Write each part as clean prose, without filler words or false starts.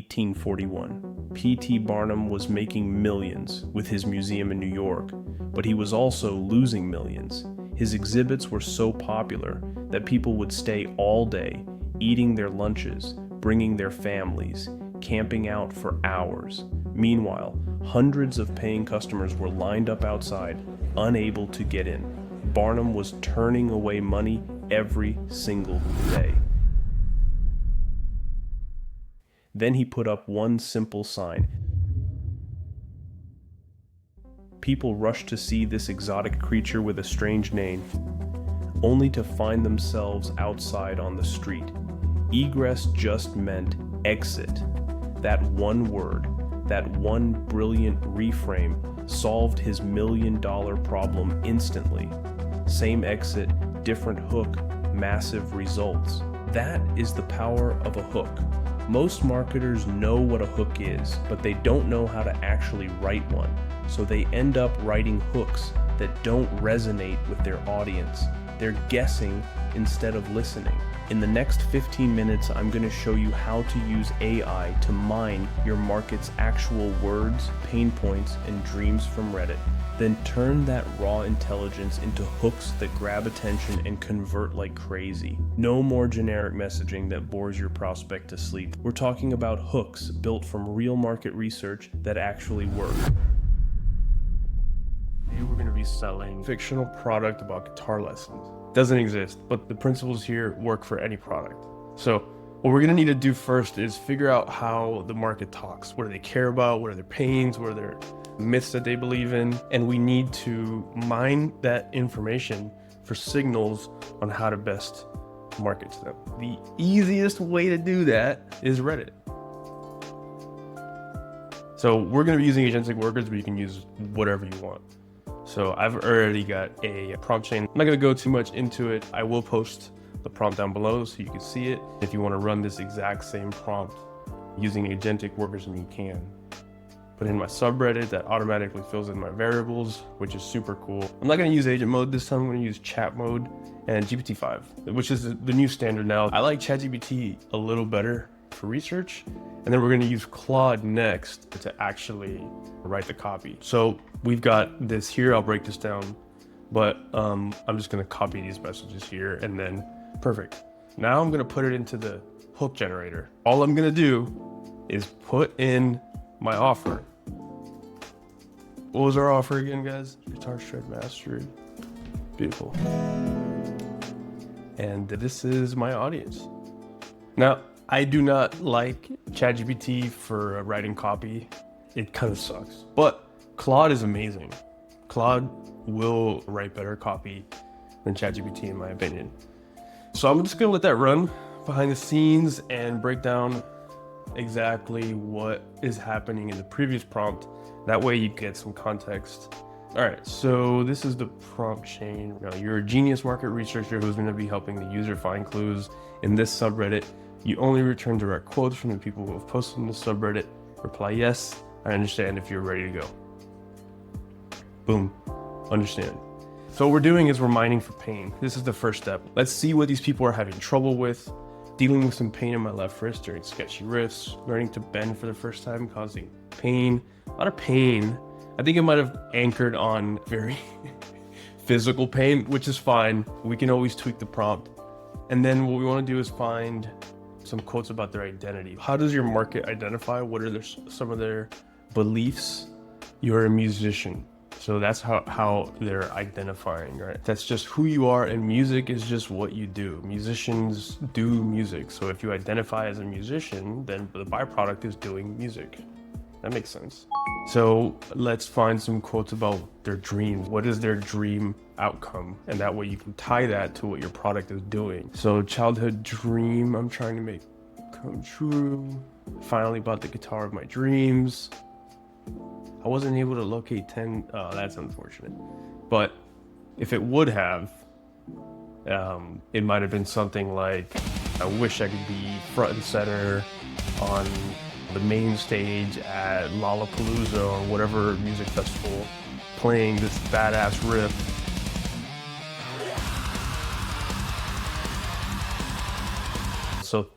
1841. P.T. Barnum was making millions with his museum in New York, but he was also losing millions. His exhibits were so popular that people would stay all day, eating their lunches, bringing their families, camping out for hours. Meanwhile, hundreds of paying customers were lined up outside, unable to get in. Barnum was turning away money every single day. Then he put up one simple sign. People rushed to see this exotic creature with a strange name, only to find themselves outside on the street. Egress just meant exit. That one word, that one brilliant reframe solved his $1,000,000 problem instantly. Same exit, different hook, massive results. That is the power of a hook. Most marketers know what a hook is, but they don't know how to actually write one. So they end up writing hooks that don't resonate with their audience. They're guessing instead of listening. In the next 15 minutes, I'm going to show you how to use AI to mine your market's actual words, pain points, and dreams from Reddit. Then turn that raw intelligence into hooks that grab attention and convert like crazy. No more generic messaging that bores your prospect to sleep. We're talking about hooks built from real market research that actually work. Today we're going to be selling a fictional product about guitar lessons. Doesn't exist, but the principles here work for any product. So what we're going to need to do first is figure out how the market talks. What do they care about? What are their pains? What are their myths that they believe in? And we need to mine that information for signals on how to best market to them. The easiest way to do that is Reddit. So we're going to be using Agentic Workers, but you can use whatever you want. So I've already got a prompt chain. I'm not going to go too much into it. I will post the prompt down below so you can see it. If you want to run this exact same prompt using Agentic Workers, and you can. Put in my subreddit that automatically fills in my variables, which is super cool. I'm not going to use agent mode this time. I'm going to use chat mode and GPT-5, which is the new standard now. I like ChatGPT a little better for research. And then we're going to use Claude next to actually write the copy. So we've got this here. I'll break this down, but I'm just going to copy these messages here, and then perfect. Now I'm going to put it into the hook generator. All I'm going to do is put in my offer. What was our offer again, guys? Guitar shred mastery. Beautiful. And this is my audience. Now, I do not like ChatGPT for writing copy. It kind of sucks. But Claude is amazing. Claude will write better copy than ChatGPT, in my opinion. So I'm just going to let that run behind the scenes and break down exactly what is happening in the previous prompt. That way you get some context. All right, so this is the prompt chain. Now, you're a genius market researcher who's going to be helping the user find clues in this subreddit. You only return direct quotes from the people who have posted in the subreddit. Reply yes, I understand if you're ready to go. Boom, understand. So what we're doing is we're mining for pain. This is the first step. Let's see what these people are having trouble with. Dealing with some pain in my left wrist during sketchy riffs, learning to bend for the first time, causing pain, a lot of pain. I think it might have anchored on very physical pain, which is fine. We can always tweak the prompt. And then what we want to do is find some quotes about their identity. How does your market identify? What are some of their beliefs? You're a musician. So that's how they're identifying, right? That's just who you are, and music is just what you do. Musicians do music. So if you identify as a musician, then the byproduct is doing music. That makes sense. So let's find some quotes about their dreams. What is their dream outcome? And that way you can tie that to what your product is doing. So childhood dream, I'm trying to make come true. Finally bought the guitar of my dreams. I wasn't able to locate 10. Oh, that's unfortunate. But if it would have, it might have been something like, I wish I could be front and center on the main stage at Lollapalooza or whatever music festival, playing this badass riff. So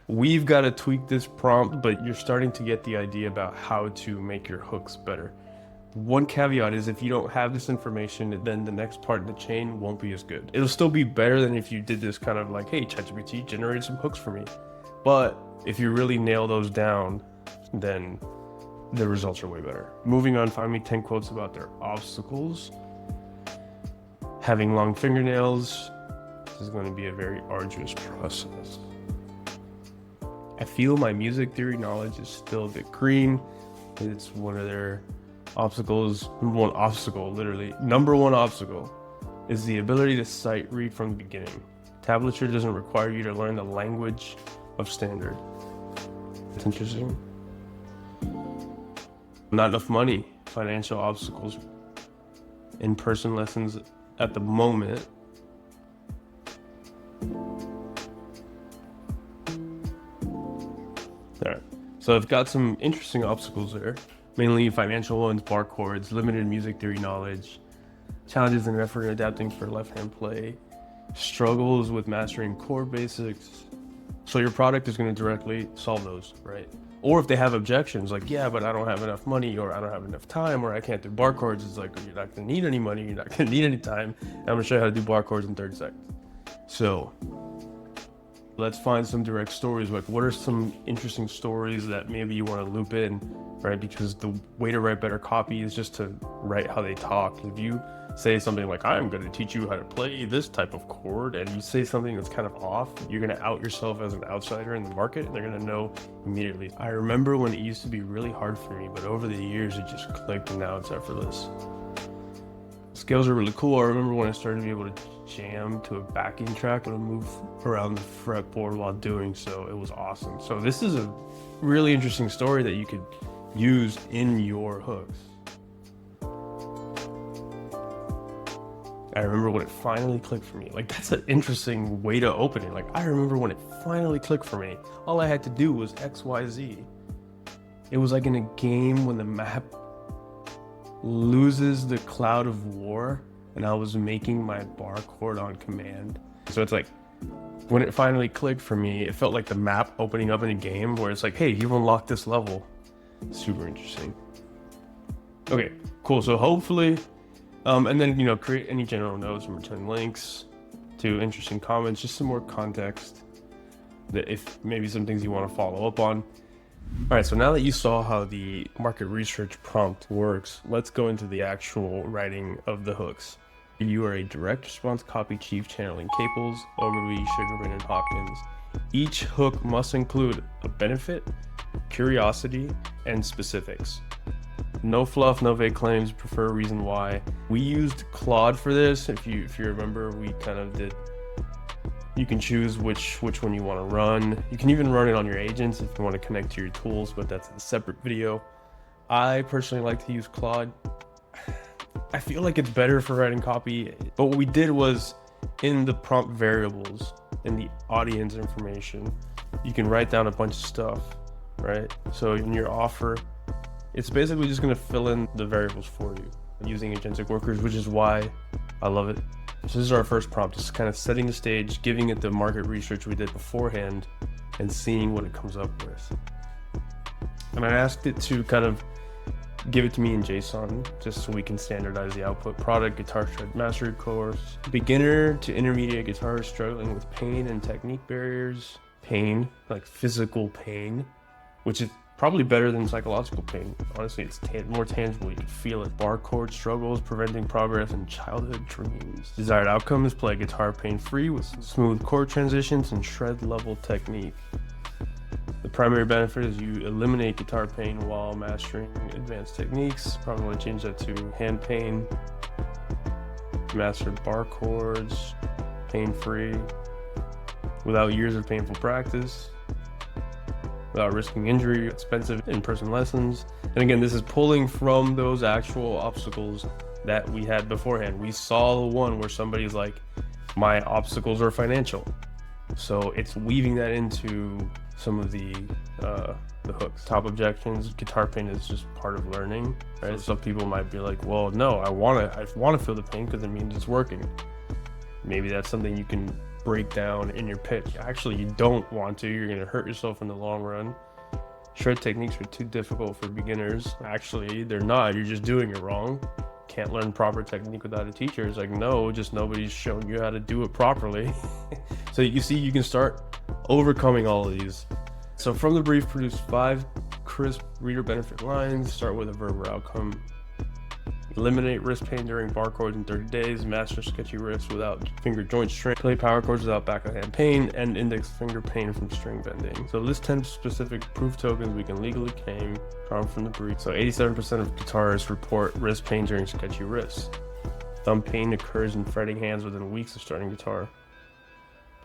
We've got to tweak this prompt, but you're starting to get the idea about how to make your hooks better. One caveat is if you don't have this information, then the next part of the chain won't be as good. It'll still be better than if you did this kind of like, hey, ChatGPT, generate some hooks for me. But if you really nail those down, then the results are way better. Moving on, find me 10 quotes about their obstacles. Having long fingernails. This is going to be a very arduous process. I feel my music theory knowledge is still a bit green. It's one of their obstacles. Number one obstacle is the ability to sight read from the beginning. Tablature doesn't require you to learn the language of standard. It's interesting. Not enough money. Financial obstacles. In-person lessons at the moment. Alright, so I've got some interesting obstacles there, mainly financial ones, bar chords, limited music theory knowledge, challenges and effort in adapting for left-hand play, struggles with mastering chord basics. So your product is going to directly solve those, right? Or if they have objections, like, yeah, but I don't have enough money, or I don't have enough time, or I can't do bar chords, it's like, you're not going to need any money, you're not going to need any time, and I'm going to show you how to do bar chords in 30 seconds. So let's find some direct stories. Like, what are some interesting stories that maybe you want to loop in, right? Because the way to write better copy is just to write how they talk. If you say something like, I'm going to teach you how to play this type of chord, and you say something that's kind of off, you're going to out yourself as an outsider in the market, and they're going to know immediately. I remember when it used to be really hard for me, but over the years it just clicked, and now it's effortless. Scales are really cool. I remember when I started to be able to jam to a backing track and move around the fretboard while doing so. It was awesome. So this is a really interesting story that you could use in your hooks. I remember when it finally clicked for me. Like, that's an interesting way to open it. Like, I remember when it finally clicked for me. All I had to do was XYZ. It was like in a game when the map loses the cloud of war and I was making my bar chord on command. So it's like, when it finally clicked for me, it felt like the map opening up in a game where it's like, hey, you've unlocked this level. Super interesting. Okay, cool. So hopefully, and then, you know, create any general notes and return links to interesting comments, just some more context that if maybe some things you want to follow up on. All right, so now that you saw how the market research prompt works, let's go into the actual writing of the hooks. You are a direct response copy chief channeling Caples, Ogilvy, Sugarman, and Hawkins. Each hook must include a benefit, curiosity, and specifics. No fluff, no vague claims, prefer reason why. We used Claude for this. If you remember, we kind of did. You can choose which one you want to run. You can even run it on your agents if you want to connect to your tools, but that's a separate video. I personally like to use Claude. I feel like it's better for writing copy, but what we did was in the prompt variables, in the audience information, you can write down a bunch of stuff, right? So in your offer, it's basically just going to fill in the variables for you using Agentic Workers, which is why I love it. So this is our first prompt, just kind of setting the stage, giving it the market research we did beforehand, and seeing what it comes up with. And I asked it to kind of give it to me in JSON, just so we can standardize the output. Product, guitar shred mastery course. Beginner to intermediate guitarist struggling with pain and technique barriers. Pain, like physical pain, which is probably better than psychological pain. Honestly, it's more tangible. You can feel it. Bar chord struggles, preventing progress in childhood dreams. Desired outcomes, play guitar pain-free with smooth chord transitions and shred level technique. The primary benefit is you eliminate guitar pain while mastering advanced techniques. Probably want to change that to hand pain. Mastered bar chords, pain-free, without years of painful practice. Without risking injury, expensive in-person lessons. And again, this is pulling from those actual obstacles that we had beforehand. We saw the one where somebody's like, my obstacles are financial. So it's weaving that into some of the hooks. Top objections, guitar pain is just part of learning, right? Some people might be like, well, no, I want to feel the pain because it means it's working. Maybe that's something you can breakdown in your pitch. Actually, you don't want to. You're going to hurt yourself in the long run. Shred techniques are too difficult for beginners. Actually, they're not. You're just doing it wrong. Can't learn proper technique without a teacher. It's like, no, just nobody's shown you how to do it properly. So you see, you can start overcoming all of these. So from the brief, produce 5 crisp reader benefit lines. Start with a verb or outcome. Eliminate wrist pain during bar chords in 30 days. Master sketchy riffs without finger joint strain. Play power chords without back of hand pain. And index finger pain from string bending. So list 10 specific proof tokens we can legally claim from the brief. So 87% of guitarists report wrist pain during sketchy riffs. Thumb pain occurs in fretting hands within weeks of starting guitar.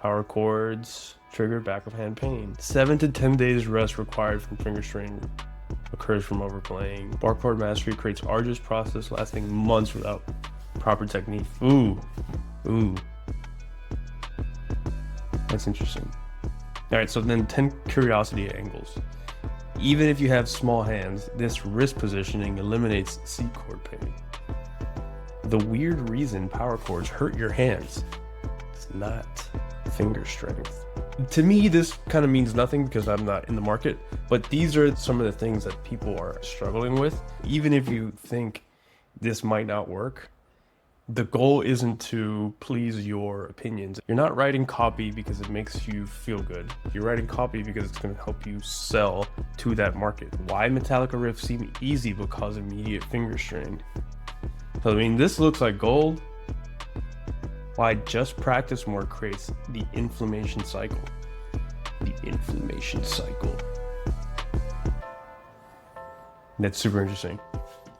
Power chords trigger back of hand pain. 7 to 10 days rest required from finger strain occurs from overplaying. Bar chord mastery creates arduous process lasting months without proper technique. Ooh. That's interesting. All right, so then 10 curiosity angles. Even if you have small hands, this wrist positioning eliminates C chord pain. The weird reason power chords hurt your hands is not finger strength. To me, this kind of means nothing because I'm not in the market, but these are some of the things that people are struggling with. Even if you think this might not work, the goal isn't to please your opinions. You're not writing copy because it makes you feel good. You're writing copy because it's going to help you sell to that market. Why Metallica riffs seem easy but cause immediate finger strain? So, I mean, this looks like gold. Why just practice more creates the inflammation cycle. The inflammation cycle. That's super interesting.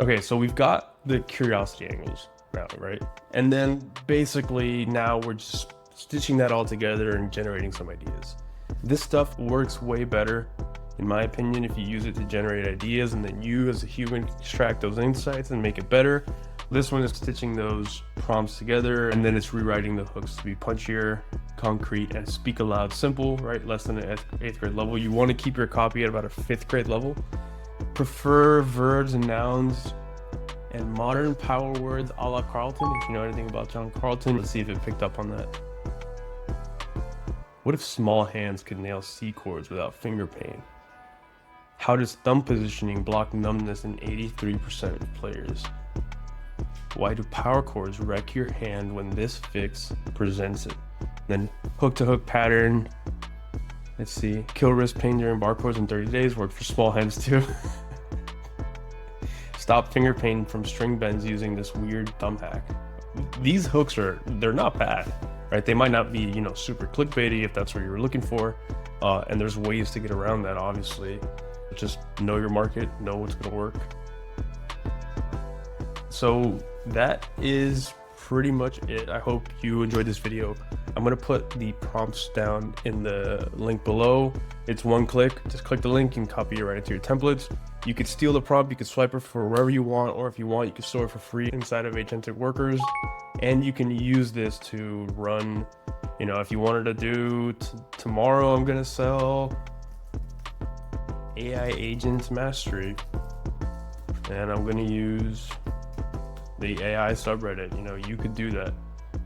Okay, so we've got the curiosity angles now, right? And then basically now we're just stitching that all together and generating some ideas. This stuff works way better, in my opinion, if you use it to generate ideas and then you as a human extract those insights and make it better. This one is stitching those prompts together, and then it's rewriting the hooks to be punchier, concrete, and speak aloud simple, right? Less than an 8th grade level. You want to keep your copy at about a 5th grade level. Prefer verbs and nouns and modern power words a la Carlton. If you know anything about John Carlton, let's see if it picked up on that. What if small hands could nail C chords without finger pain? How does thumb positioning block numbness in 83% of players? Why do power chords wreck your hand when this fix presents it? Then hook to hook pattern. Let's see. Kill wrist pain during bar chords in 30 days. Work for small hands too. Stop finger pain from string bends using this weird thumb hack. These hooks they're not bad, right? They might not be, you know, super clickbaity if that's what you were looking for. And there's ways to get around that, obviously. Just know your market, know what's gonna work. So that is pretty much it. I hope you enjoyed this video. I'm gonna put the prompts down in the link below. It's one click. Just click the link and copy it right into your templates. You could steal the prompt, you could swipe it for wherever you want, or if you want, you can store it for free inside of Agentic Workers. And you can use this to run, you know, if you wanted to do tomorrow, I'm gonna sell AI agent mastery, and I'm gonna use the AI subreddit. You know, you could do that.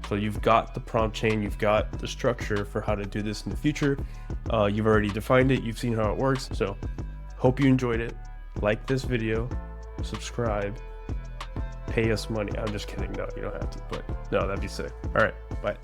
So you've got the prompt chain, you've got the structure for how to do this in the future. You've already defined it, you've seen how it works. So hope you enjoyed it. Like this video, subscribe, pay us money. I'm just kidding, no, you don't have to, but no, that'd be sick. All right, bye.